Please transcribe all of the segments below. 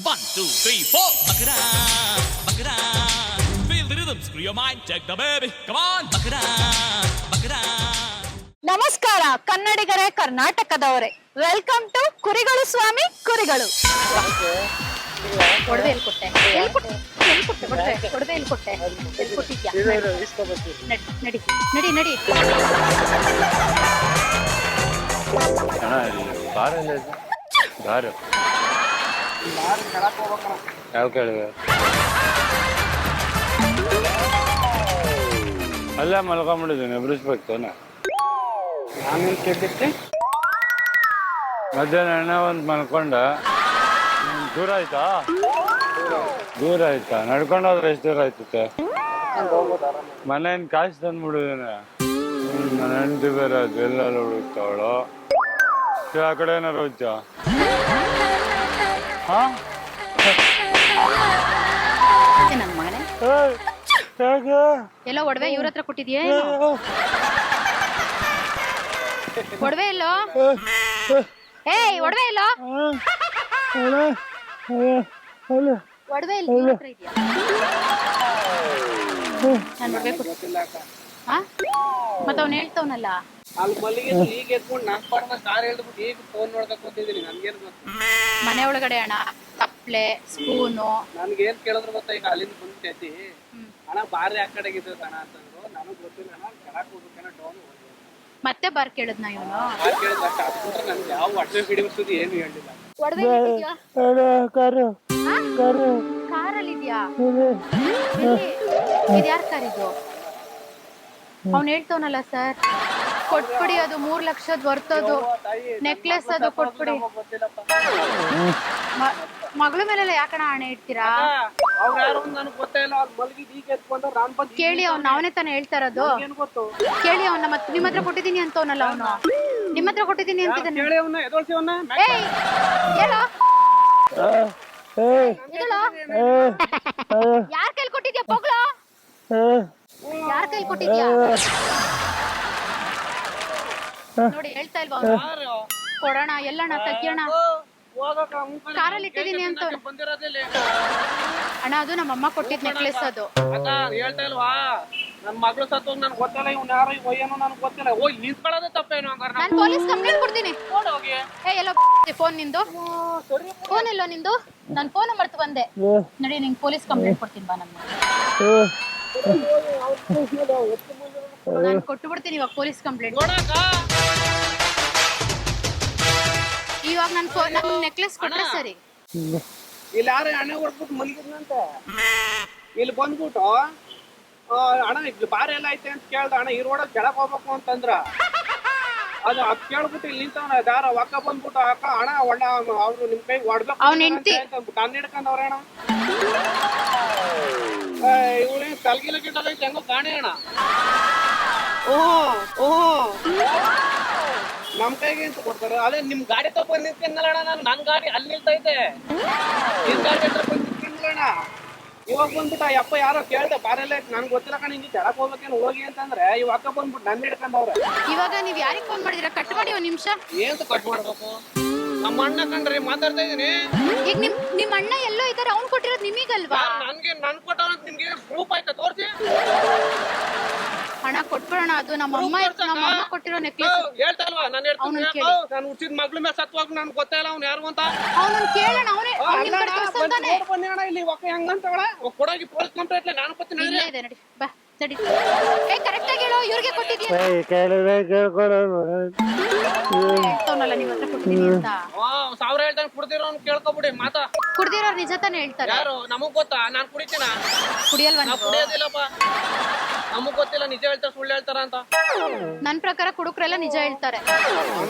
1, 2, 3, 4. Bakra, bakra. Feel the rhythm, screw your mind, take the baby. Come on, bakra, bakra. ನಮಸ್ಕಾರ ಕನ್ನಡಿಗರೇ, ಕರ್ನಾಟಕದವರೇ. Welcome to ಕುರಿಗಳು ಸ್ವಾಮಿ ಕುರಿಗಳು. ಒಡವೆ ಎಲ್ಲಿ ಕೊಟ್ಟೆ? ಎಲ್ಲಿ ಕೊಟ್ಟೆ? ಎಲ್ಲಿ ಕೊಟ್ಟೆ? ಒಡವೆ ಎಲ್ಲಿ ಕೊಟ್ಟೆ? ಎಲ್ಲಿ ಕೊಟ್ಟಿದ್ಯಾ? ನಡಿ ನಡಿ ನಡಿ. ಯಾವ ಕೇಳಿದೆ? ಅಲ್ಲ ಮಲ್ಕೊಂಡ್ಬಿಟ್ಟಿದ್ದೀನಿ, ಎಬ್ರಿಸ್ಬೇಕು ತಾನೆ. ನಾನೇನು ಕೇಳಿದ್ದೆ? ಮಧ್ಯಾಹ್ನ ಎಣ್ಣೆ ಒಂದು ಮಲ್ಕೊಂಡ. ದೂರ ಆಯ್ತಾ? ದೂರ ಆಯ್ತಾ? ನಡ್ಕೊಂಡೋದ್ರೆ ಎಷ್ಟು ದೂರ ಆಯ್ತತೆ? ಮನೇನ್ ಕಾಸು ತಂದ್ಬಿಡಿದೇನೆ. ನನ್ನ ಹೆಂಡತಿ ಬೇರೆ ಅದು ಎಲ್ಲೆಲ್ಲ ಹುಡುಕ್ತಾವಳು. ಆ ಕಡೆ ಏನಾರು ಹೋಯ್ತಾ? ಹಾ, ನನ್ನ ಮಗನೇ ಎಲ್ಲೋ ಒಡವೆ ಇವ್ರ ಹತ್ರ ಕೊಟ್ಟಿದ್ಯೇ? ಒಡವೆ ಎಲ್ಲೋ? ಏಯ್, ಒಡವೆ ಎಲ್ಲೋ? ಒಡವೆ ಇಲ್ಲಿ ಇವ್ರ ಹತ್ರ ಇದೆಯಾ? ನಾನು ಒಡವೆ ಕೊಟ್ಟಿಲ್ಲ. ಮತ್ತೆ ಅವ್ನು ಹೇಳ್ತವನಲ್ಲ, ಅಲ್ಲಿ ಮಲ್ಲಿಗೆ ಈಗ ಎತ್ಕೊಂಡು ನಾಲ್ಕು ಕಾರ್ ಹೇಳ್ಬಿಟ್ಟು ಈಗ ಫೋನ್ ನೋಡ್ಕೊಂಡ್ ಕೂತಿದ್ದೀನಿ. ನನ್ಗೇನು ಗೊತ್ತು? ಮನೆ ಒಳಗಡೆ ಅಣ್ಣ ತಪ್ಲೆ, ಸ್ಪೂನು. ನನ್ಗೇನ್ ಕೇಳಿದ್ರು ಗೊತ್ತಾ? ಈಗ ಅಲ್ಲಿಂದ ಬಂದ್ತೈತಿ ಅಣ್ಣ ಬಾರಿ ಆ ಕಡೆಗಿದ್ದು ಅಣ್ಣ ಅಂತಂದ್ರು. ನನಗ್ ಗೊತ್ತಿಲ್ಲ ಅಣ್ಣ, ಕೆಳಕ್ ಹೋಗ್ಬೇಕಣ್ಣ ಡೌನ್. ಮತ್ತೆ ಬಾರ್ ಕೇಳಿದ್ನ ಇವನು. ಬಾರ್ ಕೇಳಿದ್ರೆ ಅಷ್ಟು ಅದ್ಬಿಟ್ರೆ ನನ್ಗೆ ಯಾವ ಹೊಟ್ಟೆ ಬಿಡಿಸ್ತದೆ ಏನು ಹೇಳಿಲ್ಲ. ಒಡವೆ ಕಾರಲ್ಲಿ ಇದೆಯಾ? ಇದ್ಯಾರ ಕಾರ್ ಇದು? ಅವ್ನು ಹೇಳ್ತವನಲ್ಲ, ಸರ್ ಕೊಟ್ಬಿಡಿ, ಅದು 3 ಲಕ್ಷದ ಬರ್ತದು ನೆಕ್ಲೆಸ್, ಅದು ಕೊಟ್ಬಿಡಿ. ಮಗಳ ಮೇಲೆಲ್ಲ ಯಾಕಣ ಹಣೆ ಇಡ್ತೀರಾ? ಅವ್ರು ಯಾರು ನನಗೆ ಗೊತ್ತೇ ಇಲ್ಲ. ಅವ್ರು ಮಲಗಿದ್ ಈಗ ಎತ್ಕೊಂಡ್ರೆ ನಾನ್ ಬಂದು ಕೇಳಿ, ಅವ್ನ ಅವನೇ ತಾನೇ ಹೇಳ್ತಾ ಇರೋದು. ಏನ್ ಗೊತ್ತು? ಕೇಳಿ ಕೇಳಿ ಅವನ್ನ. ಮತ್ತೆ ನಿಮ್ಮ ಹತ್ರ ಕೊಟ್ಟಿದ್ದೀನಿ ಅಂತವನಲ್ಲ ಅವನು. ನಿಮ್ಮ ಹತ್ರ ಕೊಟ್ಟಿದ್ದೀನಿ ಅಂತಿದ್ದಾನೆ. ಕೇಳಿ ಅವನ್ನ, ಎದೋಳ್ಸಿ ಅವನ್ನ. ಏಯ್, ಹೇಳು. ಯಾರ ಕೈಲಿ ಕೊಟ್ಟಿದ್ಯಾ ಬೊಗ್ಳು? ಯಾರ ಕೈಲಿ ಕೊಟ್ಟಿದ್ಯಾ? ನೋಡಿ, ಹೇಳ್ತಾ ಇಲ್ವಾ ಅವನು? ಕೊಡೋಣ, ಎಲ್ಲಣ್ಣ ತೆಗಿಯೋಣ. ಕಾರಲ್ಲಿ ಇಟ್ಟಿದ್ದೀನಿ ಅಂತ ಬಂದಿರೋದಿಲ್ಲ ಅಣ್ಣ. ಅದು ನಮ್ಮಮ್ಮ ಕೊಟ್ಟಿದ್ ನೆಕ್ಲೆಸ್. ಅದು ಅಕ್ಕ ಹೇಳ್ತಾ ಇಲ್ವಾ? ನನ್ ಮಗಳು ಸತ್ತು ನನ್ಗೆ ಗೊತ್ತಿಲ್ಲ. ಇವ್ನು ಯಾರು ಏನೋ ನನ್ಗೆ ಗೊತ್ತಿಲ್ಲ. ಹೋಗಿ ನಿಂತ್ಕೊಳ್ಳೋದೇ ತಪ್ಪೇನು ಹಂಗಾರ? ನಾನು ಪೊಲೀಸ್ ಕಂಪ್ಲೇಂಟ್ ಕೊಡ್ತೀನಿ. ಹೋಗಿ. ಎಲ್ಲೋ ಫೋನ್ ನಿಂದು? ಫೋನ್ ಎಲ್ಲೋ ನಿಂದು? ನಾನು ಫೋನ್ ಮರ್ತು ಬಂದೆ. ನಡಿ, ನಿಂಗೆ ಪೊಲೀಸ್ ಕಂಪ್ಲೇಂಟ್ ಕೊಡ್ತೀನಿ ಬಾ. ನಮ್ಮ ನಾನು ಕೊಟ್ಟು ಬಿಡ್ತೀನಿ ಇವಾಗ ಪೊಲೀಸ್ ಕಂಪ್ಲೇಂಟ್. ಇವಾಗ ನನ್ನ ನೆಕ್ಲೆಸ್ ಕೊಟ್ರೆ ಸರಿ. ಇಲ್ಲಿ ಯಾರು ಹಣೆ ಹೊಡ್ಬಿಟ್ಟು ಮಲಗಿದ್ನಂತ. ಇಲ್ಲಿ ಬಂದ್ಬಿಟ್ಟು ಅಣ್ಣ ಇಲ್ಲಿ ಬಾರಿ ಎಲ್ಲ ಐತೆ ಅಂತ ಕೇಳ್ದ. ಅಣ್ಣ ಈ ರೋಡಲ್ಲಿ ಕೆಳಕ್ ಹೋಗ್ಬೇಕು ಅಂತಂದ್ರ ಅದು ಕೇಳ್ಬಿಟ್ಟು ಇಲ್ಲಿ ನಿಂತವನ ಯಾರ ಒಕ್ಕ ಬಂದ್ಬಿಟ್ಟು ಅಕ್ಕ ಅಣ್ಣ ಒಳ್ಳೆ ಅವ್ರು ನಿಮ್ ಕೈ ಹೊಡ್ಬೇಕು ಕಣ್ಣು ಹಿಡ್ಕೊಂಡವ್ರ ಅಣ್ಣ. ಇವಳು ತಲ್ಗಿಲ ಗಿಟ್ಟದೈತೆ ಹೆಂಗೋ ಕಾಣಿ ಅಣ್ಣ. ನಮ್ ಕೈಗೆ ಅಂತ ಕೊಡ್ತಾರೆ. ಅದೇ ನಿಮ್ ಗಾಡಿ ತಗೊಂಡ್ ನಿಂತ್ಕೊಂಡಲ್ಲ ಅಣ್ಣ. ನನ್ ಗಾಡಿ ಅಲ್ಲಿ ನಿಲ್ತೈತೆ, ನಿನ್ ಗಾಡಿ ಹತ್ರ ಬಂದ್ ನಿಂತ್ಕೊಂಡಲ್ಲ. ಇವಾಗ ಬಂದ್ಬಿಟ್ಟು ಆ ಯಪ್ಪ ಯಾರೋ ಕೇಳ್ದೆ ಬಾರೆಲ್ಲ ನನ್ಗೆ ಗೊತ್ತಿಲ್ಲ ಕಣ, ಹಿಂಗೆ ಕೆಳಕ್ ಹೋಗ್ಬೇಕೇನು ಹೋಗಿ ಅಂತಂದ್ರೆ ಇವ್ ಅಕ್ಕ ಬಂದ್ಬಿಟ್ಟು ನನ್ನ ಹಿಡ್ಕೊಂಡವ್ರೆ. ಇವಾಗ ನೀವ್ ಯಾರಿಗ್ ಫೋನ್ ಮಾಡಿದಿರಾ? ಕಟ್ ಮಾಡಿ ಒಂದ್ ನಿಮಿಷ. ಏನ್ ಕಟ್ ಮಾಡ್ಬೇಕು? ನಮ್ಮ ಅಣ್ಣ ಕಂಡ್ರಿ ಮಾತಾಡ್ತಾ ಇದೀನಿ. ಈಗ ನಿಮ್ ಅಣ್ಣ ಎಲ್ಲೋ ಇದಾರೆ, ಅವ್ನ್ ಕೊಟ್ಟಿರೋದು ನಿಮಗಲ್ವಾ? ನನ್ ಕೊಟ್ಟವ್ರ ನಿಮ್ಗೆ ಪ್ರೂಫ್ ಆಯ್ತಾ? ತೋರ್ಸಿ. ಹಣ ಕೊಟ್ಬಿಡೋಣ. ಅದು ನಮ್ಮಮ್ಮ ಕೊಟ್ಟಿರೋ ನೆಕ್ಲೆಸ್. ಹೇಳ್ತಾ ಇಲ್ವಾ? ನಾನು ಹೇಳ್ತೀನಿ, ನಾನು ಹುಟ್ಟಿದ ಮಗ್ಳ ಮೇಲೆ ಸತ್ವಾಗ ನನ್ಗೆ ಗೊತ್ತೇ ಇಲ್ಲ ಅವ್ನು ಯಾರು ಅಂತ. ಅವನನ್ನ ಕೇಳೋಣ. ಅವನೇ ಬನ್ನಿ ಅಣ್ಣ ಇಲ್ಲಿ ಒಕ್ಕ ಹೆಂಗಂತವಳ ಕೊಡೋಗಿ ಪೊಲೀಸ್ ಕಂಪ್ಲೇಂಟ್ ನಾನು ಕೊಡ್ತೀನಿ. ಇಲ್ಲೇ ಇದೆ, ನಡಿ ಬಾ. ನಡಿ. ಕರೆಕ್ಟ್ ಆಗಿ ಹೇಳೋ, ಇವ್ರಿಗೆ ಕೊಟ್ಟಿದ್ಯಾ? ಹೇಳ್ತವನಲ್ಲ ನಿಮ್ಮ ಹತ್ರ ಕೊಟ್ಟಿದ್ದೀನಿ ಅಂತ. 1000 ಹೇಳ್ತಾನೆ, ಕುಡ್ದಿರೋನು ಕೇಳ್ಕೊಬಿಡಿ. ಮಾತಾ ಕುಡ್ದಿರೋರು ನಿಜ ತಾನೇ ಹೇಳ್ತಾರೆ. ಯಾರು? ನಮಗ್ ಗೊತ್ತಾ? ನಾನ್ ಕುಡಿತೀನ? ಕುಡಿಯಲ್ವಾ? ನಾ ಕುಡಿಯೋದಿಲ್ಲಪ್ಪ. ನಮಗ್ ಗೊತ್ತಿಲ್ಲ ನಿಜ ಹೇಳ್ತಾರ ಸುಳ್ಳು ಹೇಳ್ತಾರ ಅಂತ. ನನ್ ಪ್ರಕಾರ ಕುಡುಕ್ರೆಲ್ಲ ನಿಜ ಹೇಳ್ತಾರೆ.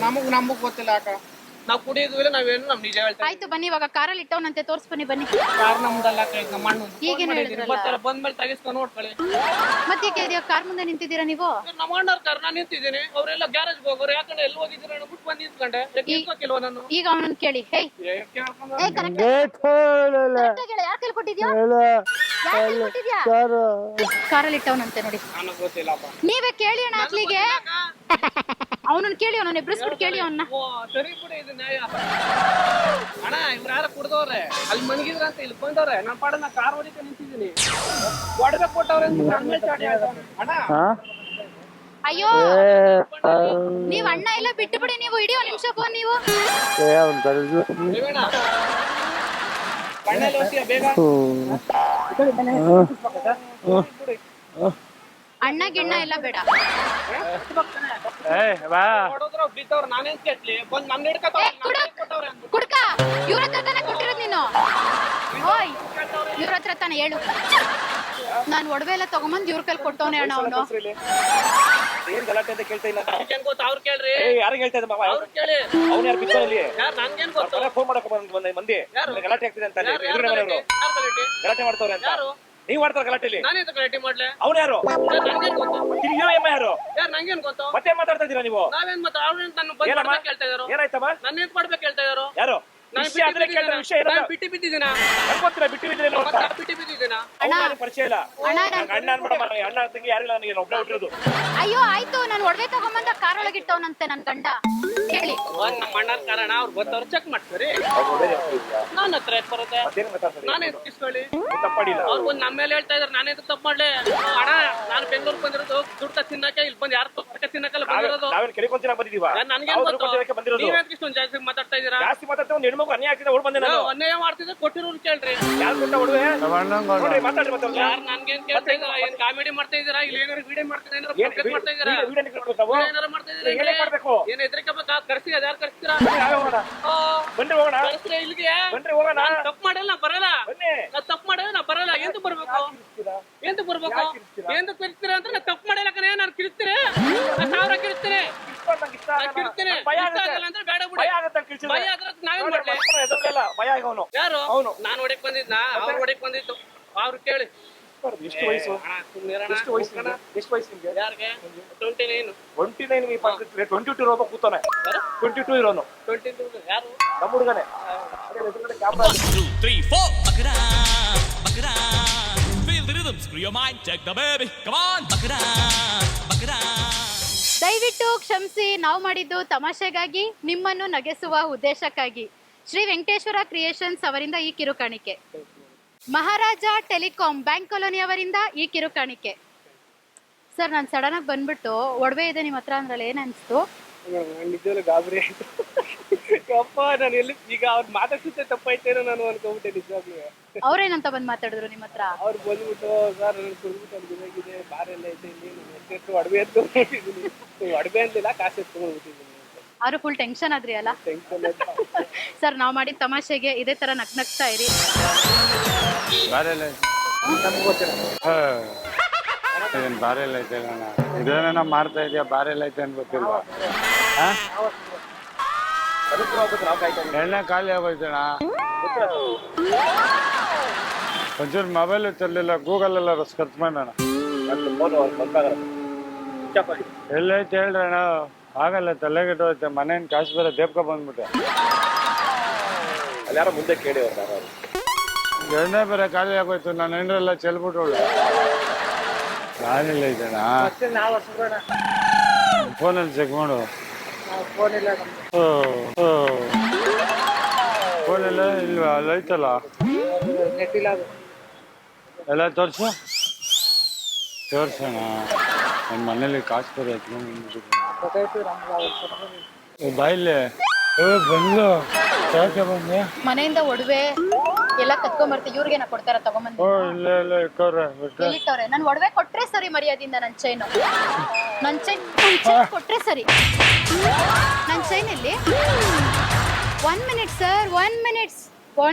ನಮಗ್ ಗೊತ್ತಿಲ್ಲ ಅಕ್ಕ. ನಾವ್ ಕುಡಿಯೋದಿಲ್ಲ, ನಾವೇನು ನಮ್ ನಿಜ ಹೇಳ್ತಾರೆ. ಆಯ್ತು ಬನ್ನಿ, ಇವಾಗ ಕಾರಲ್ಲಿ ಇಟ್ಟವನಂತೆ ತೋರ್ಸ್ ಬನ್ನಿ. ಬನ್ನಿ. ಕಾರ್ ನಮ್ದಲ್ಲ, ನಮ್ಮ ಅಣ್ಣ. ಈಗೇನು ಹೇಳಿದ್ರಲ್ಲ? ಬಂದ್ಮೇಲೆ ತೆಗಿಸ್ಕೊಂಡು ನೋಡ್ಕೊಳ್ಳಿ. ಮತ್ತೆ ಕಾರ್ ಮುಂದೆ ನಿಂತಿದ್ದೀರಾ ನೀವು? ನಮ್ಮ ಅಣ್ಣವ್ರ ಕಾರ್ ನಾನು ನಿಂತಿದ್ದೀನಿ. ಅವರೆಲ್ಲ ಗ್ಯಾರೇಜ್ ಹೋಗೋರು. ಯಾಕಂದ್ರೆ ಎಲ್ಲಿ ಹೋಗಿದ್ದೀರ ಬಿಟ್ಟು ಬಂದು ನಿಂತ್ಕೊಂಡೆ. ನಿಂತ್ಕೋಕಿಲ್ವ ನಾನು? ಈಗ ಅವನನ್ನ ಕೇಳಿ. ಯಾರ್ ಕೈಲಿ ಕೊಟ್ಟಿದ್ಯಾ? ಯಾಕೆ ಕೊಟ್ಟಿದ್ಯಾ ಕಾರಲ್ಲಿ ಇಟ್ಟವನಂತೆ ನೋಡಿ. ನನಗ್ ಗೊತ್ತಿಲ್ಲಪ್ಪ. ನೀವೇ ಕೇಳಿ ಅಣ್ಣ ಅತ್ಲಿಗೆ. ಅವನನ್ನ ಕೇಳಿ, ಅವನನ್ನ ಎಬ್ರಿಸ್ಬಿಟ್ಟು ಕೇಳಿ ಅವನ್ನ. ಓ ಸರಿ ಬಿಡಿ, ಇದು ನ್ಯಾಯ. ಅಣ್ಣ ಇವ್ರು ಯಾರ ಕುಡ್ದವ್ರೆ, ಅಲ್ಲಿ ಮನ್ಗಿದ್ರ ಅಂತ ಇಲ್ಲಿ ಬಂದವ್ರೆ. ನನ್ನ ಪಾಡ ನಾ ಕಾರ್ ಹೊಡಿತ ನಿಂತಿದ್ದೀನಿ, ಹೊಡೆದ ಕೊಟ್ಟವ್ರೆ ಅಂತ ನನ್ನ ಮೇಲೆ ಚಾಡಿ ಆಡ್ತಾವ್ನೆ. ಅಣ್ಣ ಅಯ್ಯೋ ನೀವ್ ಅಣ್ಣ ಎಲ್ಲ ಬಿಟ್ಟು ಬಿಡಿ, ನೀವು ಇಡೀ ಒಂದ್ ನಿಮಿಷ ಫೋನ್ ನೀವು. ನೀವೇಣ ಕಣ್ಣಲ್ಲಿ ಹೋಗ್ತೀಯ ಬೇಗ. ಅಣ್ಣ ಗಿಣ್ಣ ಎಲ್ಲ ಬೇಡ. ಹೊಡೆದ್ರು ಬಿದ್ದವ್ರು, ನಾನೇನ್ ಕೇಳ್ಲಿ? ಬಂದ್ ನನ್ನ ಹಿಡ್ಕತ್ತವ್ರೆ, ಕೊಟ್ಟವ್ರೆ ಅಂತ ಕುಡ್ಕ ಇವ್ರ ಹತ್ರ ತಾನೇ ಕೊಟ್ಟಿರೋದು ನೀನು. ಓಯ್ ಇವ್ರ ಹತ್ರ ತಾನೇ ಹೇಳು. ನಾನ್ ಒಡವೆ ಎಲ್ಲ ತಗೊಂಬಂದ್ ಇವ್ರ ಕೈಲಿ ಕೊಟ್ಟವನೆ ಅಣ್ಣ ಅವನು. ಏನ್ ಗಲಾಟೆ ಅಂತ ಕೇಳ್ತಾ ಇಲ್ಲ. ಏನ್ ಗೊತ್ತ ಅವ್ರು ಕೇಳ್ರಿ. ಯಾರಿಗೆ ಹೇಳ್ತಾ ಇದ್ದ ಮಾವ? ಅವ್ರು ಕೇಳಿ. ಅವ್ನು ಯಾರು ಪಿಕ್ಚರ್ ಯಾರು ನನ್ಗೇನ್ ಗೊತ್ತು? ಫೋನ್ ಮಾಡಕ್ ಬಂದ ಮಂದಿ ಗಲಾಟೆ ಆಗ್ತಿದೆ ಅಂತ ಗಲಾಟೆ ಮಾಡ್ತವ್ರೆ ಅಂತ. ಯಾರು ನೀವ್ ಮಾಡ್ತಾರ ಗಲಾಟೆಲಿ? ನಾನೇ ಗಲಾಟೆ ಮಾಡ್ಲೆ? ಅವ್ನು ಯಾರು? ನನ್ಗೇನ್ ಗೊತ್ತು? ಯಾರು? ಯಾರು ನಂಗೇನ್ ಗೊತ್ತು? ಮತ್ತೆ ಮಾತಾಡ್ತಾ ಇದೀರಾ ನೀವು? ನಾವೇನ್ ಮತ್ತೆ ಅವ್ರೇನ್ ನನ್ನ ಬಂದ್ ಮಾಡ್ಬೇಕು ಕೇಳ್ತಾ ಇದಾರೋ? ಏನಾಯ್ತಮ್ಮ? ನನ್ನ ಏನ್ ಮಾಡ್ಬೇಕು ಕೇಳ್ತಾ ಇದಾರೋ? ಯಾರು? ವಿಷಯ ಅಂದ್ರೆ ಕೇಳ್ತಾರೆ, ವಿಷಯ ಏನಲ್ಲ. ಬಿಟ್ಟಿ ಬಿದ್ದಿದ್ದೀನ ಅನ್ಕೋತೀರಾ ಬಿಟ್ಟು ಬಿದ್ದಿರೇನು ಅಂತ? ಬಿಟ್ಟಿ ಬಿದ್ದಿದ್ದೀನ. ಅವ್ನು ಪರಿಚಯ ಇಲ್ಲ. ಅಣ್ಣ ನಂಗೆ ಅಣ್ಣ ಅನ್ಬಿಡಮ್ಮ, ಅಣ್ಣ ತಂಗಿ ಯಾರಿಲ್ಲ, ನನಗೆ ಒಬ್ಬನೇ ಹುಟ್ಟಿರೋದು. ಅಯ್ಯೋ ಆಯ್ತು, ನಾನು ಒಡವೆ ತಗೊಂಬಂದ ಕಾರ್ ಒಳಗೆ ಇಟ್ಟವನಂತೆ ನನ್ ಗಂಡ. ಹೇಳಿ ನಮ್ಮ ಅಣ್ಣನ ಕಾರಣ ಅವ್ರು ಗೊತ್ತವ್ರು ಚೆಕ್ ಮಾಡ್ತಾರೆ. ನನ್ನ ಹತ್ರ ಎತ್ ಬರುತ್ತೆ, ಅದೇನು ಮಾತಾಡ್ತಾರೆ? ನಾನೇ ಕಿಸ್ಕೊಳ್ಳಿ. ತಪ್ಪಾಡಿಲ್ಲ. ಅವ್ರು ಒಂದ್ ನಮ್ಮ ಮೇಲೆ ಹೇಳ್ತಾ ಇದಾರೆ, ನಾನೇ ತಪ್ಪು ಮಾಡ್ಲೆ. ಅಣ್ಣ ನಾನು ಬೆಂಗಳೂರು ಬಂದಿರೋದು ದುಡ್ಡ ತಿನ್ನಕ್ಕೆ, ಇಲ್ಲಿ ಬಂದು ಯಾರು ತಿನ್ನಕ್ಕಲ್ಲ ಬಂದಿರೋದು. ನಾವೇನ್ ಕೆಳಕೊಂತಿನ ಬಂದಿದೀವ? ನನ್ಗೇನ್ ಗೊತ್ತು? ಬಂದಿರೋದು ನೀವೇನ್ ಇಷ್ಟೊಂದು ಜಾಸ್ತಿ ಮಾತಾಡ್ತಾ ಇದೀರಾ? ಜಾಸ್ತಿ ಮಾತಾಡ್ತಾ ಒಂದು ಹೆಣ್ಮಗು ಅನ್ಯಾಯ ಆಗ್ತಿದೆ, ಓಡ್ ಬಂದೆ ನಾನು. ಅನ್ಯಾಯ ಮಾಡ್ತಿದ್ರೆ ಕೊಟ್ಟಿರೋರು ಕೇಳ್ರಿ. ಯಾರು ಕೊಟ್ಟ ಒಡವೆ? ನೋಡ್ರಿ ಮಾತಾಡಿ ಮಾತಾಡ್ರಿ. ಯಾರು ನನ್ಗೇನ್ ಕೇಳ್ತಾ ಇದ್ದೀರಾ? ಏನ್ ಕಾಮಿಡಿ ಮಾಡ್ತಾ ಇದೀರಾ? ಇಲ್ಲಿ ಏನಾರು ವಿಡಿಯೋ ಮಾಡ್ತಾ ಏನಾರು ಪಬ್ಲಿಕ್ ಮಾಡ್ತಾ ಇದೀರಾ? ಏನಾರು ಮಾಡ್ತಾ ಇದೀರಾ? ಮಾಡ್ಬೇಕು. ಏನ್ ಹೆದರಿಕಬೇಕಾ? ಕರ್ಸಿ, ಅದ್ಯಾರು ಕರ್ಸ್ತೀರಾ? ಬನ್ರಿ ಹೋಗೋಣ. ಕರ್ಸ್ರೆ ಇಲ್ಲಿಗೆ. ಬನ್ರಿ ಹೋಗೋಣ. ನಾನ್ ತಪ್ಪು ಮಾಡಿಲ್ಲ, ನಾ ಬರಲ್ಲ. ಬನ್ನಿ. ನಾ ತಪ್ಪು ಮಾಡಿಲ್ಲ, ನಾ ಬರಲ್ಲ. ಎಂತ ಬರ್ಬೇಕು? ಎಂತ ಬರ್ಬೇಕು? ಎಂತ ಕಿರ್ಸ್ತೀರಾ ಅಂದ್ರೆ ನಾ ತಪ್ಪು ಮಾಡಿಲ್ಲ ಕಣೆ. ನಾನು ಕಿರ್ಸ್ತೀರಿ, ನಾ ಸಾವಿರ ಕಿರ್ಸ್ತೀನಿ, ಕಿರ್ಸ್ತೀನಿ. ಭಯ ಇಷ್ಟ ಆಗಲ್ಲ ಅಂದ್ರೆ ಬೇಡ ಬಿಡಿ. ಭಯ ಆಗುತ್ತೆ ಕಿರ್ಚಿದ್ರೆ. ಭಯ ಆದ್ರೆ ನಾವೇನ್ ಮಾಡ್ಲಿ? ಭಯ ಆಗವನು ಯಾರು? ಅವನು. ನಾನು ಹೊಡೆಕ್ ಬಂದಿದ್ನ, ಅವ್ರು ಹೊಡೆಕ್ ಬಂದಿತ್ತು. ಅವ್ರು ಕೇಳಿ. ಎಷ್ಟು ವಯಸ್ಸು? ಎಷ್ಟು ವಯಸ್ಸು? ಎಷ್ಟು ವಯಸ್ಸು ನಿಮ್ಗೆ? ಯಾರಿಗೆ? 29. 29 22 ಇರೋನು ಕೂತಾನೆ. 22 ಇರೋನು 22 ಯಾರು? ನಮ್ಮ ಹುಡುಗನೇ. 1, 2, 3, 4. Bakra, bakra. Feel the rhythm, screw your mind, check the baby. Come on, bakra, bakra. ದಯವಿಟ್ಟು ಕ್ಷಮಿಸಿ, ನಾವು ಮಾಡಿದ್ದು ತಮಾಷೆಗಾಗಿ, ನಿಮ್ಮನ್ನು ನಗೆಸುವ ಉದ್ದೇಶಕ್ಕಾಗಿ. ಶ್ರೀ ವೆಂಕಟೇಶ್ವರ ಕ್ರಿಯೇಷನ್ಸ್ ಅವರಿಂದ ಈ ಕಿರುಕಾಣಿಕೆ. ಮಹಾರಾಜ ಟೆಲಿಕಾಂ ಬ್ಯಾಂಕ್ ಕಾಲೋನಿ ಅವರಿಂದ ಈ ಕಿರುಕಾಣಿಕೆ. ಸರ್ ನಾನು ಸಡನ್ ಆಗಿ ಬಂದ್ಬಿಟ್ಟು ಒಡವೆ ಇದೆ ನಿಮ್ಮ ಹತ್ರ ಅಂದ್ರಲ್ಲ, ಏನ್ ಅನ್ಸ್ತು? ನಿಜವಾಗ್ಲೂ ಗಾಬರಿ ಆಯ್ತು. ಅಪ್ಪ ನಾನು ಎಲ್ಲಿ ಈಗ ಅವ್ರು ಮಾತಾಡ್ಸುತ್ತೆ ತಪ್ಪಾಯ್ತೇನೋ ನಾನು ಅನ್ಕೊಂಡ್ಬಿಟ್ಟೆ. ನಿಜವಾಗ್ಲೂ ಅವ್ರೇನಂತ ಬಂದ್ ಮಾತಾಡಿದ್ರು ನಿಮ್ಮ ಹತ್ರ? ಅವ್ರು ಬಂದ್ಬಿಟ್ಟು ಸರ್ ನನಗೆ ಕುಡಿದ್ಬಿಟ್ಟು ಅಲ್ಲಿ ಗುದಾಗಿದೆ, ಬಾರ್ ಎಲ್ಲ ಐತೆ, ಇಲ್ಲಿ ಎಷ್ಟೆಷ್ಟು ಒಡವೆ ಎತ್ಕೊಂಡ್ಬಿಟ್ಟಿದ್ದೀನಿ. ಒಡವೆ ಅಂತಿಲ್ಲ, ಕಾಸು ಎತ್ಕೊಂಡ್ಬಿಟ್ಟಿದ್ದೀನಿ. ಅವರು ಫುಲ್ ಟೆನ್ಷನ್ ಆದ್ರಿ ಅಲ್ಲ? ಟೆನ್ಷನ್ ಸರ್ ನಾವು ಮಾಡಿದ ತಮಾಷೆಗೆ ಇದೇ ತರ ನಗ್ನಗ್ತಾ ಇರಿ. ಬಾರೆಲ್ಲ ಏನ್ ಬಾರೆಲ್ಲ ಐತೆ ಅಣ್ಣ, ಇದೇನ ಮಾಡ್ತಾ ಇದೆಯಾ? ಬಾರೆಲ್ಲ ಐತೆ ಅಂತ ಗೊತ್ತಿಲ್ವಾ? ಎಣ್ಣೆ ಖಾಲಿ ಆಗೋಯ್ತಣ್ಣ. ಒಂಚೂರು ಮೊಬೈಲ್ ತರಲಿಲ್ಲ, ಗೂಗಲ್ ಎಲ್ಲ ಖರ್ಚು ಮಾಡೋಣ. ಎಲ್ಲೈತೆ ಹೇಳ್ರಿ ಅಣ್ಣ, ಆಗಲ್ಲ, ತಲೆಗೆಟ್ಟೋಯ್ತೆ. ಮನೇನ್ ಕಾಸು ಬೇರೆ ದೇಪ್ಕೊ ಬಂದ್ಬಿಟ್ಟೆ. ಅಲ್ಲಿ ಯಾರೋ ಮುಂದೆ ಕೇಳಿ ಎಣ್ಣೆ ಬೇರೆ ಖಾಲಿ ಆಗೋಯ್ತು, ನಾನು ಹೆಣ್ಣರೆಲ್ಲ ಚೆಲ್ಬಿಟ್ಟೋಳು. ನಾನಿಲ್ಲ ಐತಣ್ಣ, ಫೋನಲ್ಲಿ ಚೆಕ್ ಮಾಡು. ಫೋನೆಲ್ಲ ಇಲ್ವಾ? ಅಲ್ಲೈತಲ್ಲ ಎಲ್ಲ ತೋರ್ಸು, ತೋರ್ಸೋಣ. ನನ್ನ ಮನೇಲಿ ಕಾಸು ಬೇರೆ ಎತ್ಕೊಂಡು ಬಾಯಿಲೆ ಬಂದು ಯಾಕೆ ಬಂದೆ? ಮನೆಯಿಂದ ಒಡವೆ ಎಲ್ಲ ಕತ್ಕೊಂಡ್ಬರ್ತೀವಿ, ಇವ್ರಿಗೇನ ಕೊಡ್ತಾರ ತಗೊಂಬಂದು? ಇಲ್ಲ ಇಲ್ಲ ಇಟ್ಟವ್ರೆ. ಎಲ್ಲಿಟ್ಟವ್ರೆ? ನನ್ ಒಡವೆ ಕೊಟ್ರೆ ಸರಿ ಮರ್ಯಾದಿಂದ. ನನ್ ಚೈನ್ ಕೊಟ್ರೆ ಸರಿ. ನನ್ ಚೈನ್ ಎಲ್ಲಿ? 1 minute sir, 1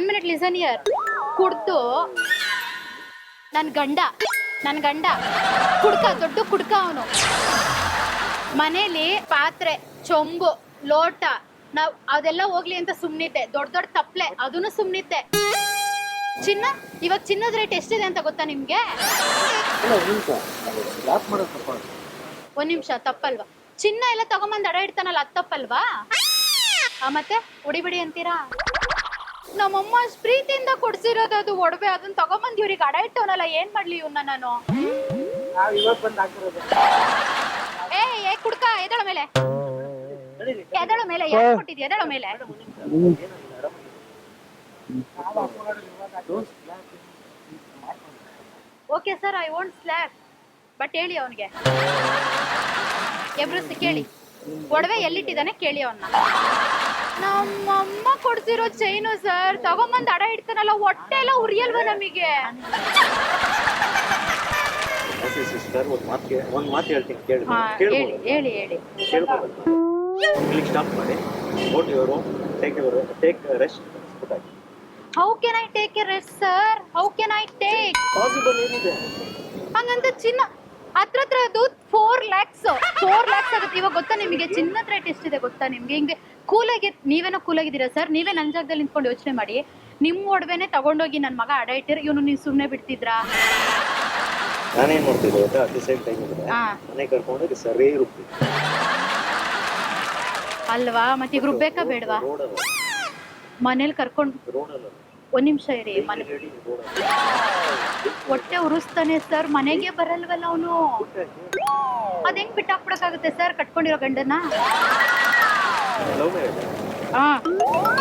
minute listen year. ಕುಡ್ದು ನನ್ ಗಂಡ ಕುಡ್ಕ, ದೊಡ್ಡ ಕುಡ್ಕ ಅವನು. ಮನೇಲಿ ಪಾತ್ರೆ, ಚೊಂಬು, ಲೋಟ ನಾವ್ ಅದೆಲ್ಲ ಹೋಗ್ಲಿ ಅಂತ ಸುಮ್ನಿದ್ದೆ. ದೊಡ್ಡ ದೊಡ್ಡ ತಪ್ಲೆ ಅದನ್ನು ಸುಮ್ನಿದ್ದೆ. ಚಿನ್ನ, ಇವಾಗ ಚಿನ್ನದ ರೇಟ್ ಎಷ್ಟಿದೆ ಅಂತ ಗೊತ್ತಾ ನಿಮ್ಗೆ? ಒಂದ್ ನಿಮಿಷ, ತಪ್ಪಲ್ವಾ? ಚಿನ್ನ ಎಲ್ಲ ತಗೊಂಬಂದ್ ಅಡ ಇಡ್ತಾನಲ್ಲ, ಅದ್ ತಪ್ಪಲ್ವಾ? ಮತ್ತೆ ಉಡಿಬಿಡಿ ಅಂತೀರಾ? ನಮ್ಮಮ್ಮ ಅಷ್ಟ್ ಪ್ರೀತಿಯಿಂದ ಕೊಡ್ಸಿರೋದು ಅದು ಒಡವೆ, ಅದನ್ನ ತಗೊಂಬಂದ್ ಇವ್ರಿಗೆ ಅಡ ಇಟ್ಟವನಲ್ಲ, ಏನ್ ಮಾಡ್ಲಿ ಇವ್ನ ನಾನು? ನಾವ್ ಇವಾಗ ಬಂದ್ ಹಾಕಿರೋದು. ಏ ಕುಡ್ಕ ಎದಳ ಮೇಲೆ, ಎದಳ ಮೇಲೆ, ಯಾಕೆ ಕೊಟ್ಟಿದ್ಯ? ಎದಳ ಮೇಲೆ. Okay sir, I want slap, but ಹೇಳಿ ಅವನಿಗೆ ಎಬ್ರಸಿ ಕೇಳಿ, ಒಡವೆ ಎಲ್ಲಿಟ್ಟಿದ್ದಾನೆ ಕೇಳಿ ಅವನ್ನ. ನಮ್ಮಮ್ಮ ಕೊಡ್ಸಿರೋ ಚೈನು ಸರ್, ತಗೊಂಬಂದ್ ಅಡ ಇಡ್ತಾನಲ್ಲ, ಹೊಟ್ಟೆ ಎಲ್ಲ ಉರಿಯಲ್ವಾ ನಮಗೆ? ಸಿಸ್ಟರ್ ಒಂದ್ ಮಾತು ಹೇಳ್ತೀನಿ ಕೇಳಿ. ಹೇಳಿ ಹೇಳಿ. ಇಲ್ಲಿಗೆ ಸ್ಟಾಪ್ ಮಾಡಿ. ನೋಟ್ ಇವರು take rest. How can I take A rest sir? How can I take? Possible ಏನಿದೆ? ಹಂಗಂತ ಚಿನ್ನ ಹತ್ರ ಅದು 4 lakhs ಆಗುತ್ತೆ. ಇವಾಗ ಗೊತ್ತಾ ನಿಮಗೆ ಚಿನ್ನದ ರೇಟ್ ಎಷ್ಟಿದೆ ಗೊತ್ತಾ ನಿಮ್ಗೆ? ಹಿಂಗೆ ಕೂಲಾಗಿ, ನೀವೇನೋ ಕೂಲಾಗಿದ್ದೀರಾ ಸರ್, ನೀವೇ ನನ್ನ ಜಾಗದಲ್ಲಿ ನಿಂತ್ಕೊಂಡು ಯೋಚನೆ ಮಾಡಿ. ನಿಮ್ಮ ಒಡವೆನೆ ತಗೊಂಡೋಗಿ ನನ್ನ ಮಗ ಅಡ ಇಟ್ಟಿರ, ಇವನು ನೀವು ಸುಮ್ಮನೆ ಬಿಡ್ತಿದ್ರಾ? ನಾನೇನ್ ಮಾಡ್ತಿದ್ದೆ ಗೊತ್ತಾ, ಅಟ್ ದಿ ಸೇಮ್ ಟೈಮ್ ಮನೆ ಕರ್ಕೊಂಡೋಗಿ ಸರಿ ರುಬ್ಬಿದ್ದೆ ಅಲ್ವಾ? ಮತ್ತೆ ಈಗ ರುಬ್ಬೇಕಾ ಬೇಡವಾ? ಮನೇಲಿ ಕರ್ಕೊಂಡು ಒಂದ್ ನಿಮಿಷ ಇರಿ. ಮನೆ ಹೊಟ್ಟೆ ಉರಿಸ್ತಾನೆ ಸರ್, ಮನೆಗೆ ಬರಲ್ವಲ್ಲ ಅವನು. ಅದ್ ಹೆಂಗ್ ಬಿಟ್ಟಾಕ್ಬಿಡಕ್ಕಾಗುತ್ತೆ ಸರ್ ಕಟ್ಕೊಂಡಿರೋ ಗಂಡನ?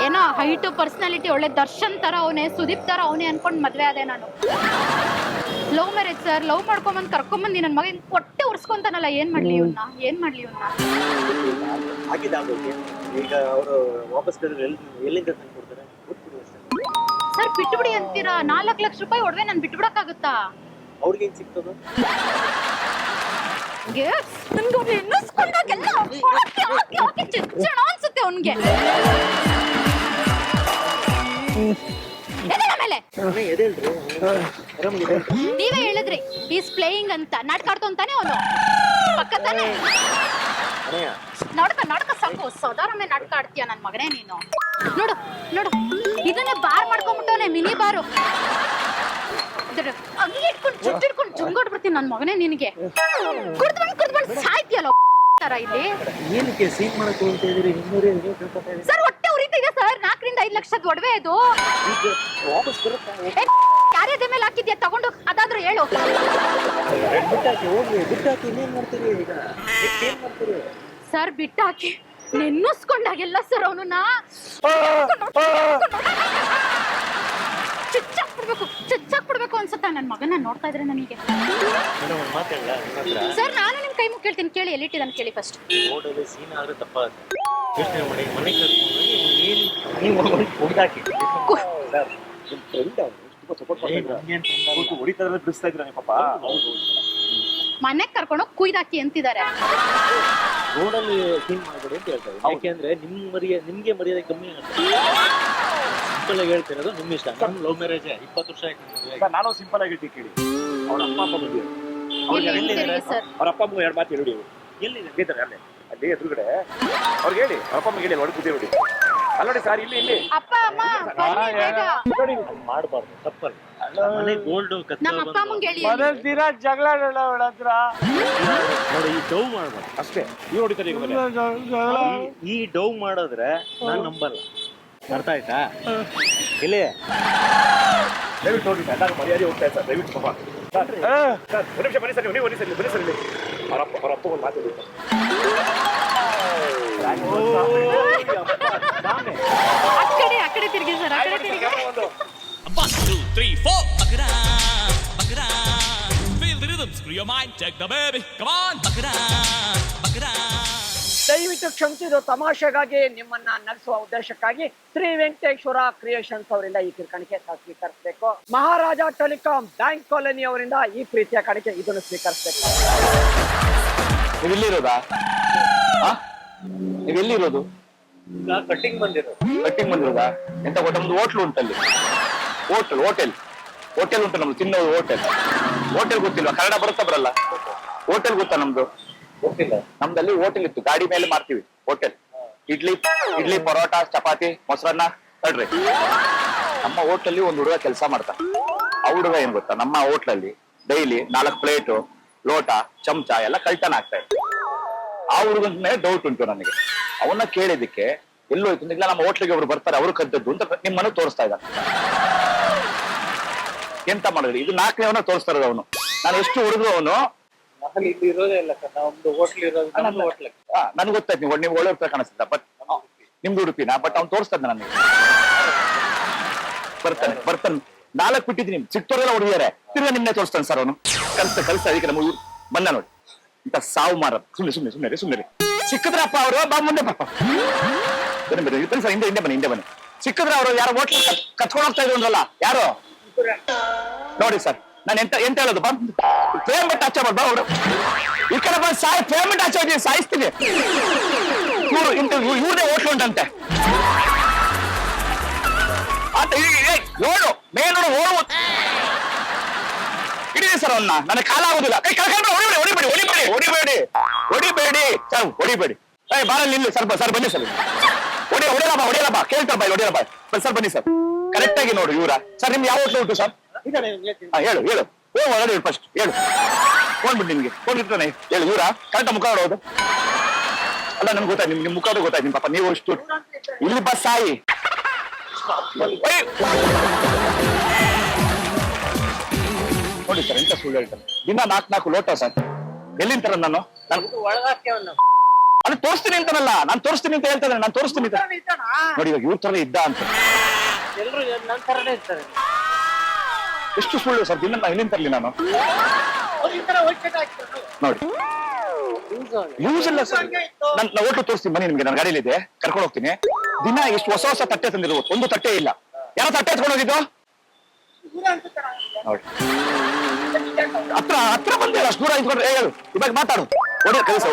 ಏನೋ ಹೈಟು ಪರ್ಸನಾಲಿಟಿ ಒಳ್ಳೆ ದರ್ಶನ್ ತರ ಅವನೇ, ಸುದೀಪ್ ತರ ಅವನೇ ಅನ್ಕೊಂಡ್ ಮದ್ವೆ ಆದೆ ನಾನು. ಲವ್ ಮ್ಯಾರೇಜ್ ಸರ್, ಲವ್ ಮಾಡ್ಕೊಂಬಂದ್ ಕರ್ಕೊಂಬಂದಿ ನನ್ ಮಗ ಹೊಟ್ಟೆ ಉರ್ಸ್ಕೊಂತಾನಲ್ಲ, ಏನ್ ಮಾಡ್ಲಿ ಇವ್ನ? ಈಗ ಅವರು ವಾಪಸ್ ಎಲ್ಲಿಂದ ತಂದ್ಕೊಡ್ತಾರೆ ಸರ್? ಬಿಟ್ಬಿಡಿ ಅಂತೀರಾ? 4 ಲಕ್ಷ ರೂಪಾಯಿ ಒಡವೆ ನಾನು ಬಿಟ್ಬಿಡಕ್ಕಾಗುತ್ತಾ? ಅವ್ರಿಗೆ ಏನ್ ಸಿಗ್ತದ? ಅನ್ಸುತ್ತೆ ಅವನ್ಗೆ. ನೀವೇ ಹೇಳಿದ್ರಿ ಈಸ್ ಪ್ಲೇಯಿಂಗ್ ಅಂತ. ನಾಟಕ ಆಡ್ತಾನೆ ಅವನು, ಪಕ್ಕ ತಾನೆ. ನಾಟಕ ಸಾಕು, ಸದಾರಮೆ ನಾಟಕ ಆಡ್ತೀಯ ನನ್ ಮಗನೇ ನೀನು. ನೋಡು ಇದನ್ನೇ ಬಾರ್ ಮಾಡ್ಕೊಂಡ್ಬಿಟ್ಟವನೆ, ಮಿನಿ ಬಾರು. ಅಂಗಿ ಇಟ್ಕೊಂಡು ಚುಚ್ಚಿಡ್ಕೊಂಡು ಚುಂಗಾಡ್ಬಿಡ್ತೀನಿ ನನ್ ಮಗನೇ ನಿನಗೆ. ಕುಡ್ದು ಸಾಯ್ತಿಯಲ್ಲ ತರ ಇಲ್ಲಿ. ಏನಕ್ಕೆ ಸೀನ್ ಮಾಡಕ್ ಹೋಗ್ತಿದ್ದೀರಿ? ಸರ್ ಹೊಟ್ಟೆ ಉರಿತಿದೆ ಸರ್. 4 ರಿಂದ 5 ಲಕ್ಷದ ಒಡವೆ ಇದು. ವಾಪಸ್ ಬರುತ್ತಾ? ಯಾರ್ಯಾದ ಮೇಲೆ ಹಾಕಿದ್ಯಾ ತಗೊಂಡು? ಅದಾದ್ರೂ ಹೇಳು. ಬಿಟ್ಟಾಕಿ ಇನ್ನೇನ್ ಮಾಡ್ತೀರಿ ಈಗ? ಏನ್ ಮಾಡ್ತೀರಿ ಸರ್? ಬಿಟ್ಟಾಕಿ ನೆನ್ನಿಸ್ಕೊಂಡಾಗೆಲ್ಲ ಸರ್ ಅವನನ್ನ ಚುಚ್ಚಾಕ್ಬಿಡ್ಬೇಕು ಅನ್ಸುತ್ತಾ ನನ್ ಮಗನ ನೋಡ್ತಾ ಇದ್ರೆ ನನಗೆ. ಸರ್ ನಾನು ನಿಮ್ ಕೈ ಮುಗಿ ಕೇಳ್ತೀನಿ, ಕೇಳಿ ಎಲ್ಲಿಟ್ಟಿದ್ದಾನೆ ಕೇಳಿ ಫಸ್ಟ್. ರೋಡಲ್ಲಿ ಸೀನ್ ಆದ್ರೆ ತಪ್ಪಾಗುತ್ತೆ. ಯೋಚನೆ ಮಾಡಿ, ಮನೆ ಮನೆಗ್ ಕರ್ಕೊಂಡೋಗಿ ಕುಯ್ದಾಕಿ ಅಂತಿದ್ದಾರೆ. ರೋಡಲ್ಲಿ ಸೀನ್ ಮಾಡ್ಬೇಡಿ ಅಂತ ಹೇಳ್ತಾರೆ. ಯಾಕೆಂದ್ರೆ ನಿಮ್ಗೆ ಮರ್ಯಾದೆ ಕಮ್ಮಿ ಆಗುತ್ತೆ. ಸಿಂಪಲ್ ಆಗಿ ಹೇಳ್ತಿರೋದು ನಿಮ್ ಇಷ್ಟ. ನಮ್ ಲವ್ ಮ್ಯಾರೇಜ್ 20 ವರ್ಷ ಆಯ್ತು. ನಾನು ಸಿಂಪಲ್ ಆಗಿ ಕೇಳಿ. ಅವ್ರ ಅಪ್ಪ ಅಮ್ಮ ಬಂದಿದ್ರು. ಅವ್ರ ಅಪ್ಪ ಅಮ್ಮ 2 ಮಾತು ಹೇಳಿ. ಎಲ್ಲಿದೆ ಬೇತಾರೆ ಅಲ್ಲೇ ಅಲ್ಲಿ ಎದುರುಗಡೆ ಅವ್ರಿಗೆ ಹೇಳಿ. ಅವ್ರ ಅಪ್ಪ ಅಮ್ಮ ಹೇಳಿ, ಒಳಗೆ ಕೂತಿ ನೋಡಿ. ಅಲ್ಲೋಡಿ ಸರ್, ಇಲ್ಲಿ ಅಪ್ಪ ಅಮ್ಮ ಮಾಡಬಾರ್ದು, ತಪ್ಪಲ್ಲ. ಮನೆ ಗೋಲ್ಡ್ ನಮ್ಮ ಅಪ್ಪ ಅಮ್ಮಂಗೆ ಹೇಳಿ. ಜಗಳ ನೋಡಿ, ಈ ಡೌ ಮಾಡ್ಬಾರ್ದು ಅಷ್ಟೇ. ಇವ್ ಹೊಡಿತಾರೆ ಈ ಡೌ ಮಾಡಿದ್ರೆ ನಾನ್ ನಂಬಲ್ಲ. ಅರ್ಥ ಆಯ್ತಾ? ಇಲ್ಲಿ ದಯವಿಟ್ಟು ನೋಡಿ, ಎಲ್ಲರೂ ಮರ್ಯಾದೆ ಹೋಗ್ತಾ ಸರ್. ದಯವಿಟ್ಟು ಪಾಪ ಸರ್, ಒಂದು ನಿಮಿಷ ಬನ್ನಿ ಸರ್. ನೀವು ಬನ್ನಿ ಸರ್ ಇಲ್ಲಿ. ಅವ್ರ ಅಪ್ಪ ಒಂದು ಮಾತು ಹೇಳ್ತಾರೆ. ಆ ಕಡೆ ತಿರುಗಿ ಸರ್, ಆ ಕಡೆ ತಿರುಗಿ. 1, 2, 3, 4 Bakra. Feel the rhythm, screw your mind, check the baby. Come on, Bakra. ದಯವಿಟ್ಟು ಕ್ಷಮಿಸಿದ್ದು ತಮಾಷೆಗಾಗಿ, ನಿಮ್ಮನ್ನ ನಗಿಸುವ ಉದ್ದೇಶಕ್ಕಾಗಿ ಶ್ರೀ ವೆಂಕಟೇಶ್ವರ ಕ್ರಿಯೇಷನ್ಸ್ ಅವರಿಂದ ಈ ಕಿರುಕಾಣಿಕೆ ಸ್ವೀಕರಿಸಬೇಕು. ಮಹಾರಾಜ ಟೆಲಿಕಾಂ ಬ್ಯಾಂಕ್ ಕಾಲೋನಿ ಅವರಿಂದ ಈ ಪ್ರೀತಿಯ ಕಾಣಿಕೆ ಇದನ್ನು ಸ್ವೀಕರಿಸಬೇಕು. ನೀವಿಲ್ಲಿರೋದಾ? ನೀವೆಲ್ಲಿರೋದು? ಕಟ್ಟಿಂಗ್ ಬಂದಿರೋದಾ? ಎಂತ ಗೊತ್ತಾ, ನಮ್ದು ಹೋಟ್ಲು ಉಂಟಲ್ಲಿ. ಹೋಟೆಲ್ ಉಂಟು ನಮ್ದು, ತಿನ್ನೋದು ಹೋಟೆಲ್ ಗೊತ್ತಿಲ್ವಾ? ಕನ್ನಡ ಬರುತ್ತಾ ಬರಲ್ಲ? ಹೋಟೆಲ್ ಗೊತ್ತಾ ನಮ್ದು? ಗೊತ್ತಿಲ್ಲ. ನಮ್ದಲ್ಲಿ ಹೋಟೆಲ್ ಇತ್ತು, ಗಾಡಿ ಮೇಲೆ ಮಾಡ್ತೀವಿ ಹೋಟೆಲ್. ಇಡ್ಲಿ ಪರೋಟ ಚಪಾತಿ ಮೊಸರನ್ನ ತಡ್ರಿ. ನಮ್ಮ ಹೋಟ್ಲಲ್ಲಿ ಒಂದು ಹುಡುಗ ಕೆಲಸ ಮಾಡ್ತಾ. ಆ ಹುಡುಗ ಏನ್ ಗೊತ್ತಾ, ನಮ್ಮ ಹೋಟ್ಲಲ್ಲಿ ಡೈಲಿ 4 ಪ್ಲೇಟು ಲೋಟ ಚಮಚ ಎಲ್ಲ ಕಳ್ತನ ಆಗ್ತಾ ಇದೆ. ಆ ಹುಡುಗನ ಮೇಲೆ ಡೌಟ್ ಉಂಟು ನನಗೆ. ಅವನ್ನ ಕೇಳಿದಕ್ಕೆ ಎಲ್ಲೋ ಹೋಯ್ತು ಇಲ್ಲ ನಮ್ಮ ಹೋಟ್ಲಿಗೆ ಒಬ್ರು ಬರ್ತಾರೆ ಅವರು ಕದ್ದದ್ದು ಅಂತ ನಿಮ್ ಮನೆ ತೋರಿಸ್ತಾ ಇದ್ದಾರೆ. ಎಂತ ಮಾಡಿದ್ರಿ? ಇದು 4ನೇವನ್ನ ತೋರಿಸ್ತಾ ಇರೋದು ಅವನು. ನಾನು ಎಷ್ಟು ಹುಡುಗರು ಅವನು. ಇಲ್ಲಿ ಇರೋದೇ ಇಲ್ಲ ಸರ್, ನಮ್ದು ಹೋಟ್ಲ್ ಇರೋದು ಹೋಟ್ಲ್. ನನ್ಗೆ ಗೊತ್ತಾಯ್ತು ನೀವು ಒಳ್ಳೆ ಉತ್ತರ ಕಾಣಿಸ್ತಿದ್ದ, ಬಟ್ ನಿಮ್ದು ಉಡುಪಿನ, ಬಟ್ ಅವ್ನು ತೋರಿಸ್ತಾ ಇದ್ದ ನನಗೆ. ಬರ್ತಾನೆ 4 ಬಿಟ್ಟಿದ್ದೀನಿ, ಸಿಕ್ತೋರೆಲ್ಲ ಹೊಡಿದಾರೆ, ತಿರ್ಗಾ ನಿಮ್ನೆ ತೋರಿಸ್ತಾನೆ ಸರ್ ಅವನು. ಕಲ್ಸ್ತಾ ಅದಕ್ಕೆ ನಮ್ಮ ಬಂದ ನೋಡಿ ಇಂತ ಸಾವು ಮಾರ. ಸುಮ್ಮನೆ ಸಿಕ್ಕಿದ್ರಪ್ಪ ಅವರು ಬಾ ಮುಂದೆ ಪಾಪ ಬನ್ನಿ ಸರ್, ಹಿಂದೆ ಬನ್ನಿ. ಸಿಕ್ಕಿದ್ರ ಅವರು ಯಾರೋ ಹೋಟ್ಲ್ ಕತ್ಕೊಂಡು ಹೋಗ್ತಾ ಇದ್ರು ಅಂದ್ರಲ್ಲ, ಯಾರು ನೋಡಿ ಸರ್. ನಾನು ಎಂತ ಹೇಳೋದು, ಪೇಮೆಂಟ್ ಹಚ್ಚಬಾರ್ದು ಅವರು ಈ ಕಡೆ ಬಂದು ಪೇಮೆಂಟ್ ಹಚ್ಚೋದಿ ಸಾಯಿಸ್ತೀನಿ. ಇವ್ರದೇ ಹೋಟ್ಲು ಉಂಟಂತೆ ನೋಡು ಮೇಲೋಡು ಓಡು ಹಿಡಿದಿ ಸರ್ ಅವನ್ನ. ನನಗೆ ಕಾಲ ಆಗುದಿಲ್ಲ. ಕೈ ಕಳ್ಕೊಂಡ್ರೆ ಹೊಡಿಬೇಡಿ ಸರ್, ಹೊಡಿಬೇಡಿ. ಬಾರ ನಿಲ್ಲಿ ಸರ್ ಬನ್ನಿ ಸರ್. ಹೊಡಿಯಲ್ಲ ಬಾ ಕೇಳ್ತಾರೆ ಬಾಯ್, ಹೊಡಿಯಲ್ಲ ಬಾಯ್ ಸರ್ ಬನ್ನಿ ಸರ್. ಕರೆಕ್ಟ್ ಆಗಿ ನೋಡು ಇವ್ರ ಸರ್. ನಿಮ್ಗೆ ಯಾವ ಹೋಟ್ಲು ಉಂಟು ಸರ್? ಹೇಳು ಒಳಗಡೆ ಫಸ್ಟ್ ಹೇಳು. ಫೋನ್ ಬಿಟ್ಟು ನಿಮ್ಗೆ ಫೋನ್ ಇರ್ತಾನೆ. ಹೇಳು ಇವ್ರ ಕರೆಕ್ಟ್ ಮುಖ ನೋಡೋದು ಅಲ್ಲ. ನನ್ಗೆ ಗೊತ್ತಾಯ್ತು ನಿಮ್ ಮುಖ ಗೊತ್ತಾಯ್ತು ನಿಮ್ ಪಾಪ. ನೀವು ಇಷ್ಟು ಇಲ್ಲಿ ಬಸ್ ಸಾಯಿ ನೋಡಿ ಸರ್, ಎಂತ ಸುಳ್ಳು ಹೇಳ್ತಾರೆ. ದಿನ 4 ಲೋಟ ಸರ್. ಎಲ್ಲಿಂತಾರ ನಾನು ಅಲ್ಲಿ ತೋರಿಸ್ತೀನಿ ಅಂತಾನಲ್ಲ, ನಾನು ತೋರಿಸ್ತೀನಿ ಅಂತ ಹೇಳ್ತಾನೆ. ನಾನು ತೋರಿಸ್ತೀನಿ ನೋಡಿ ಇವಾಗ ಇವ್ರ ತರ ಇದ್ದ ಅಂತ. ಎಷ್ಟು ಸುಳ್ಳು ಸರ್. ದಿನ ಎಲ್ಲಿಂದ ತರಲಿ ನಾನು ನೋಡಿ. ಯೂಸ್ ಇಲ್ಲ ಸರ್. ನನ್ನ ಹೋಟ್ಲು ತೋರಿಸ್ತೀನಿ ಬನ್ನಿ ನಿಮ್ಗೆ. ನನ್ನ ಗಾಡಿಯಲ್ಲಿದೆ, ಕರ್ಕೊಂಡು ಹೋಗ್ತೀನಿ. ದಿನ ಎಷ್ಟು ಹೊಸ ತಟ್ಟೆ ತಂದಿರೋ, ಒಂದು ತಟ್ಟೆ ಇಲ್ಲ. ಯಾರೋ ತಟ್ಟೆ ಎತ್ಕೊಂಡು ಹೋಗಿದ್ದು ನೋಡಿ. ಹತ್ರ ಬಂದೆ, ಅಷ್ಟು ದೂರ ಇದ್ಕೊಂಡ್ರೆ ಹೇಳು. ಇವಾಗ ಮಾತಾಡು. ಹೊಡೆಯ ಕಲಿಸ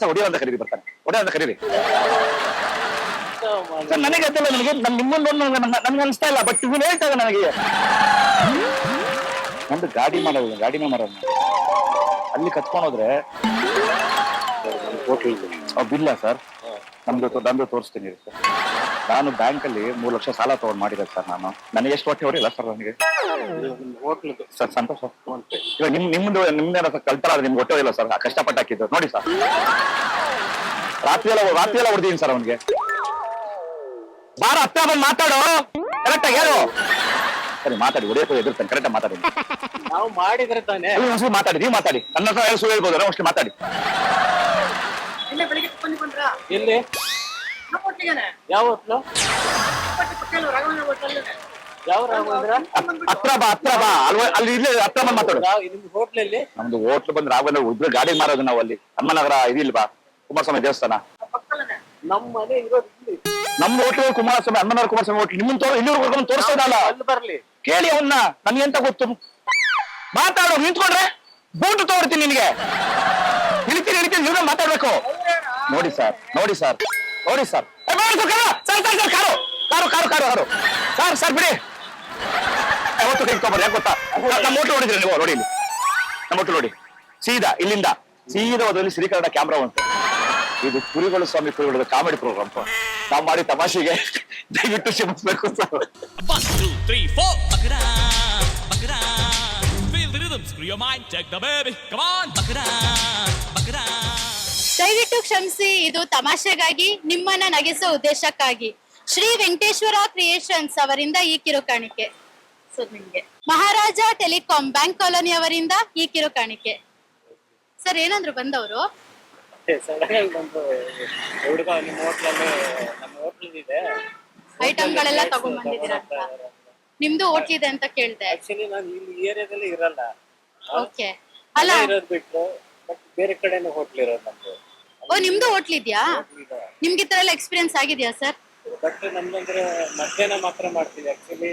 ಹೊಡೆಯೋ ಅಂತ ಕರೀರಿ, ಬರ್ತಾನೆ ಹೊಡೆಯ ಅಂತ ಕರೀರಿ ಸರ್. ನನಗೆ ಗೊತ್ತಿಲ್ಲ, ನಿಮ್ಮನ್ನು ನನ್ಗೆ ಅನಿಸ್ತಾ ಇಲ್ಲ, ಬಟ್ ಇವನು ಹೇಳ್ತಾ ಇದೆ ನನಗೆ. ನಮ್ದು ಗಾಡಿನೇ ಮಾಡೋದು ಅಲ್ಲಿ ಕತ್ಕೊಂಡೋದ್ರೆ ಬಿಲ್ಲ ಸರ್. ನಮ್ದು ತೋರಿಸ್ತೀನಿ ಸರ್. ನಾನು ಬ್ಯಾಂಕಲ್ಲಿ 3 ಲಕ್ಷ ಸಾಲ ತಗೊಂಡು ಮಾಡಿದೆ ಸರ್. ನನಗೆ ಎಷ್ಟು ಹೊಟ್ಟೆ ಹೊಡಿಲ್ಲ ಸರ್ ನನಗೆ ಸರ್. ಸಂತೋಷ ಇವಾಗ ನಿಮ್ದೇ ಕಲ್ತಾರ ನಿಮ್ಗೆ ಹೊಟ್ಟೆ ಹೊಡಿಲ್ಲ ಸರ್. ಕಷ್ಟಪಟ್ಟು ಹಾಕಿದ್ದು ನೋಡಿ ಸರ್. ರಾತ್ರಿ ಎಲ್ಲ ಹೊಡೆದೀನಿ ಸರ್ ಅವನಿಗೆ. ಬಾರ ಹತ್ತ ಬಂದು ಮಾತಾಡು, ಕರೆಕ್ಟಾಗಿ ಹೇಳು. ಸರಿ ಮಾತಾಡಿ, ಹೊಡೆಯಕ್ಕೆ ಎದುರ್ತಾನೆ. ಕರೆಕ್ಟಾಗಿ ಮಾತಾಡಿ. ನಾವು ಮಾಡಿದ್ರೆ ತಾನೇ ಮಾತಾಡಿ, ನೀವು ಮಾತಾಡಿ. ನನ್ನ ಹತ್ರ ಸುಳ್ಳು ಹೇಳ್ಬೋದು, ಅಷ್ಟು ಮಾತಾಡಿ. ಎಲ್ಲಿ ಯಾವ ಹೋಟ್ಲು? ಯಾವ ಹತ್ರ ಬಾ ಅಲ್ಲಿ ಇಲ್ಲೇ ಹತ್ರ ಬಂದು ಮಾತಾಡು. ನಿಮ್ದು ಹೋಟ್ಲಲ್ಲಿ? ನಮ್ದು ಹೋಟ್ಲು ಬಂದು ರಾಘವೇಂದ್ರ ಉದ್ರ ಗಾಡಿ ಮಾರೋದು ನಾವು ಅಲ್ಲಿ ಅಮ್ಮನಗರ ಇದಿಲ್ವಾ, ಕುಮಾರಸ್ವಾಮಿ ದೇವಸ್ಥಾನ. ನಮ್ಮ ಮನೆ ಇರೋದು ಇಲ್ಲಿ. ನಮ್ದು ಹೋಟ್ಲು ಕುಮಾರಸ್ವಾಮಿ, ಅಮ್ಮನಗರ ಕುಮಾರಸ್ವಾಮಿ ಹೋಟ್ಲು. ನಿಮ್ಮನ್ನ ಇಲ್ಲಿ ತೋರಿಸೋದಲ್ಲ, ಅಲ್ಲಿ ಬರ್ಲಿ ಕೇಳಿ ಅವನ್ನ. ನನ್ಗೆ ಎಂತ ಗೊತ್ತು? ಮಾತಾಡೋ, ನಿಂತ್ಕೊಂಡ್ರೆ ಬೂಟು ತೋರ್ತೀನಿ ನಿನಗೆ. ಇಳಿತೀನಿ ಇವ್ರ ಮಾತಾಡ್ಬೇಕು. ನೋಡಿ ಸರ್ ಕಾರು ಸರ್ ಬಿಡಿ. ಯಾವತ್ತು ತೆಗೆದುಕೊಂಬರ್ರಿ. ಯಾಕೆ ಗೊತ್ತಾ, ನಮ್ಮ ಹೋಟ್ಲು ನೋಡಿದ್ರಿ ನೀವು? ನೋಡಿ ಇಲ್ಲಿ ನಮ್ಮ ಹೋಟ್ಲು ನೋಡಿ. ಇಲ್ಲಿಂದ ಸೀದಾ ಹೋದಲ್ಲಿ ಶ್ರೀಕರಣ ಕ್ಯಾಮ್ರಾ ಉಂಟು. ಇದು ಕುರಿಗಳು ಕಾಮಿಡಿ ಪ್ರೋಗ್ರಾಮ್. ನಾವು ಮಾಡಿ ತಮಾಷೆಗೆ ದಯವಿಟ್ಟು ಕ್ಷಮಿಸ್ಬೇಕು sir. 1 2 3 4 Bakara, feel the rhythm, screw your mind, check the baby, come on, Bakara. ದಯವಿಟ್ಟು ಕ್ಷಮಿಸಿ, ಇದು ತಮಾಷೆಗಾಗಿ, ನಿಮ್ಮನ್ನ ನಗಿಸೋ ಉದ್ದೇಶಕ್ಕಾಗಿ ಶ್ರೀ ವೆಂಕಟೇಶ್ವರ ಕ್ರಿಯೇಷನ್ಸ್ ಅವರಿಂದ ಈ ಕಿರುಕಾಣಿಕೆ. ಸರ್ ನಿಮ್ಗೆ ಮಹಾರಾಜ ಟೆಲಿಕಾಂ ಬ್ಯಾಂಕ್ ಕಾಲೋನಿ ಅವರಿಂದ ಈ ಕಿರುಕಾಣಿಕೆ. ಸರ್ ಏನಂದ್ರು ಬಂದವರು? ಹುಡುಗ ನಿಮ್ಮ ಹೋಟ್ಲಲ್ಲಿ, ನಮ್ಮ ಹೋಟ್ಲ್ ಇದೆ, ಐಟಮ್ಗಳೆಲ್ಲ ತಗೊಂಡ್ ಬಂದಿದ್ದೀರಾ ಅಂತ. ನಿಮ್ದು ಹೋಟ್ಲ್ ಇದೆ ಅಂತ ಕೇಳ್ದೆ. ಆಕ್ಚುಲಿ ನಾನು ಇಲ್ಲಿ ಏರಿಯಾದಲ್ಲಿ ಇರಲ್ಲ. ಓಕೆ ಅಲ್ಲ, ಇರೋದು ಬಿಟ್ಟು ಬೇರೆ ಕಡೆನೂ ಹೋಟ್ಲ್ ಇರೋದು ನಮ್ದು. ಓ ನಿಮ್ದು ಹೋಟ್ಲ್ ಇದೆಯಾ? ನಿಮ್ಗೆ ಈ ತರ ಎಲ್ಲ ಎಕ್ಸ್ಪೀರಿಯನ್ಸ್ ಆಗಿದೆಯಾ ಸರ್? ಬಟ್ ನಮ್ದಂದ್ರೆ ಮಧ್ಯಾಹ್ನ ಮಾತ್ರ ಮಾಡ್ತೀವಿ. ಆಕ್ಚುಲಿ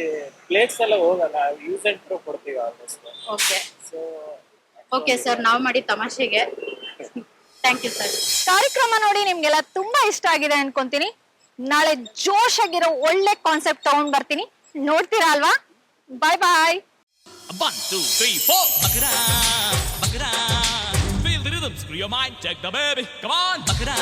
ಪ್ಲೇಟ್ಸ್ ಎಲ್ಲ ಹೋಗಲ್ಲ, ಯೂಸ್ ಅಂಡ್ ಥ್ರೋ ಕೊಡ್ತೀವಿ almost. Okay so okay sir, ನಾವು ಮಾಡಿ ತಮಾಷೆಗೆ. Thank you sir. ಕಾರ್ಯಕ್ರಮ ನೋಡಿ ನಿಮ್ಗೆಲ್ಲ ತುಂಬಾ ಇಷ್ಟ ಆಗಿದೆ ಅನ್ಕೊಂತೀನಿ. ನಾಳೆ ಜೋಶ್ ಆಗಿರೋ ಒಳ್ಳೆ ಕಾನ್ಸೆಪ್ಟ್ ತಗೊಂಡ್ ಬರ್ತೀನಿ, ನೋಡ್ತೀರಾ ಅಲ್ವಾ? ಬಾಯ್. 1 2 3 4 Bakara, feel the rhythm, screw your mind, check the baby, come on, Bakara.